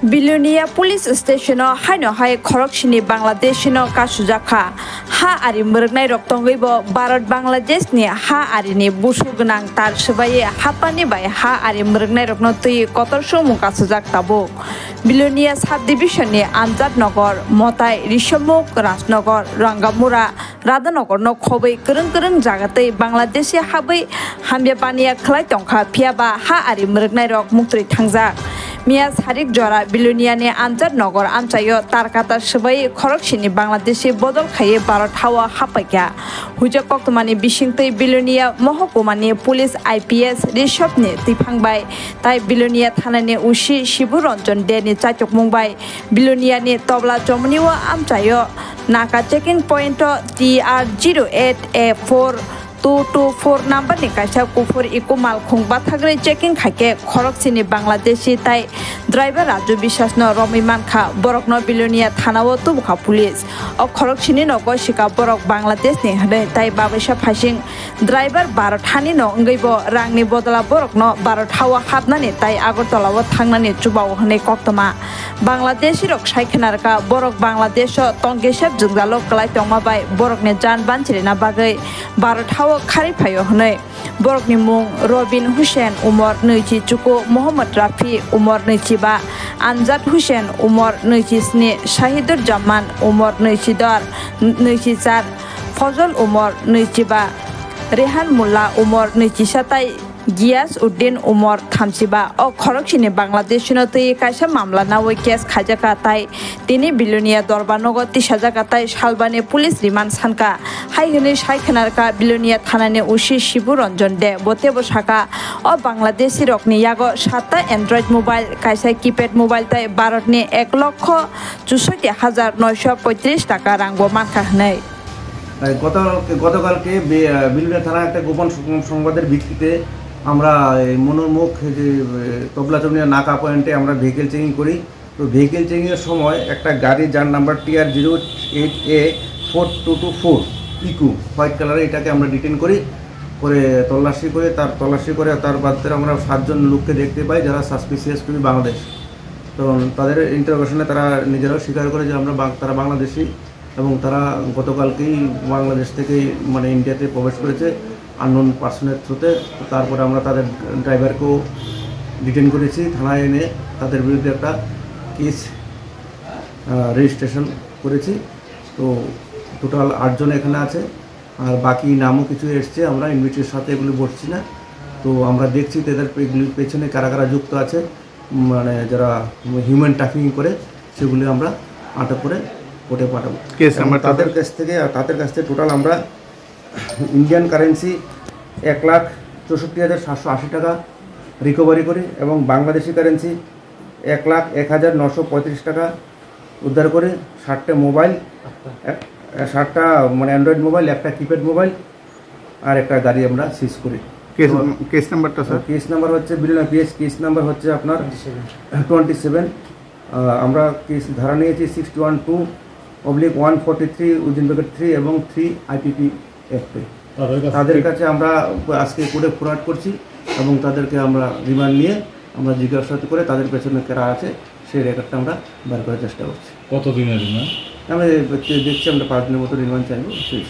Belonia police station हाइनो हाय खरकसिनी बांग्लादेश कासुजाखा हा आरि मरगनाय रक्तंगैब भारत बांग्लादेश नि हा आरिनि बुसु गोनां तार सबाये हापानि बाय हा आरि मरगनाय रक्न तै कतरसो मुकासुजाक ताबो बिलोनिया साब डिविजन नि आनजाद नगर मताय रिशमुक राजनगर रंगामुरा राधानगर न खबै करं जागातै बांग्लादेशी हाबै हामबेबानिया खलाय तंखा फियाबा हा आरि मरगनाय रक मुक्तै थांजा मिया सारिक जरा बिलोनियानि आनजाद नगर आमचायो तारकाता सबाई खरकसिनी बांग्लादेशी बदल खाये भारत हावा हापाक्या हुजा कक्तमानि बिसिंतै बिलोनिया महकुमानि पुलिस आईपीएस रिशपनि तिफांबाय ताई बिलोनिया थानानि उसी शिबु रंजन देनि चाचक मुंबाय बिलोनियानि तबला जमनिवा आमचायो नाका चेकिंग पॉइंट TR08A4 224 नंबर नि काisa कुफुर इको मालखुं बाथाग्रे चेकिंग खाके खरकसिनी बांग्लादेशी ताई ड्राइवर राजू विश्वास न रमिमान खा बरक न बिलोनिया थानाव तुबखा पुलिस अ खरकसिनी न गसिका बरक बांग्लादेश नि हदे ताई बाबैसा फासिं ड्राइवर भारत हानि न अंगैबो रांनि बदला बरक न भारत हावा हाबनानि ताई आगरतलाव थांनानि चुबाव हने कक्तमा बांग्लादेशी रक साइखनारका बरक बांग्लादेश तंगेसेब जुगजालो कलाय तंमाबाय बरक ने जान बानचिरिना बागै भारत खारी फायो हनै बरकनि मुं रबिन हुसैन उमर 27 मोहम्मद राफी उमर 25 आनजाद हुसैन उमर 27 शाहिदुर जमान उमर 24 फजल उमर 25 रेहान मुल्ला उमर 27 गियास उद्दीन उमर 35 अ खरकसिनी बांग्लादेश न तै कायसा मामला नावै केस खाजाका ताई तिनि बिलोनिया दरबारनगो तिसाजाका ताई सालबानि पुलिस रिमान्ड सानका हाइहनि साइखनारका बिलोनिया थानानि उसी शिबु रंजन दे बतेबो साका अ Bangladeshi रकनि यागो 7टा Android mobile कायसा keypad mobile ताई भारतनि 1,64,935 টাকা रांबो मानखा हनै গতকালকে বিলোনিয়া থানা একটা গোপন সংবাদের ভিত্তিতে আমরা মনোরমুখ যে তবলা চমনিয়া নাকা পয়েন্টে আমরা ভেহিকেল চেকিং করি। তো ভেহিকেল চেকিংয়ের সময় একটা গাড়ি যার নাম্বার TR08A4224 ইকু হোয়াইট কালারে এটাকে আমরা ডিটেন করি করে তল্লাশি করে তার বাদে আমরা 7 জন লোককে দেখতে পাই যারা সাসপিসিয়াস টু বাংলাদেশ। তো তাদের ইন্টারোগেশনে তারা নিজেরাও স্বীকার করে যে তারা বাংলাদেশি এবং তারা গতকালকেই বাংলাদেশ থেকে মানে ইন্ডিয়াতে প্রবেশ করেছে আননোন পার্সনের থ্রুতে। তারপরে আমরা তাদের ড্রাইভারকেও ডিটেন করেছি, থানায় এনে তাদের বিরুদ্ধে একটা কেস রেজিস্ট্রেশন করেছি। তো টোটাল 8 জন এখানে আছে আর বাকি নামও কিছু এসছে, আমরা ইনভিটের সাথে এগুলি বসছি না। তো আমরা দেখছি তাদের পেছনে কারা কারা যুক্ত আছে, মানে যারা হিউম্যান ট্রাফিকিং করে সেগুলি আমরা আটক করে কোর্টে পাঠাবো। তাদের কাছ থেকে টোটাল আমরা ইন্ডিয়ান কারেন্সি 1,64,780 টাকা রিকভারি করি এবং বাংলাদেশি কারেন্সি 1,01,935 টাকা উদ্ধার করে 60টা মোবাইল, 60টা মানে অ্যান্ড্রয়েড মোবাইল, একটা কিপ্যাড মোবাইল আর একটা গাড়ি আমরা সিজ করি। কেস নাম্বারটা স্যার? কেস নাম্বার হচ্ছে বিলোনিয়া পিএস, কেস নাম্বার হচ্ছে আপনার 27। আমরা কেস ধারা নিয়েছি 612/143 এবং 3 IPP অ্যাক্টে। তাদের কাছে আমরা আজকে কোর্টে ফরওয়ার্ড করছি এবং তাদেরকে আমরা রিমান্ড নিয়ে আমরা জিজ্ঞাসাবাদ করে তাদের পেছনে কারা আছে সেই রেকর্ডটা আমরা বার করার চেষ্টা করছি। কতদিনের রিমান্ড? আমি দেখছি আমরা 5 দিনের মতো রিমান্ড চাইবো সেই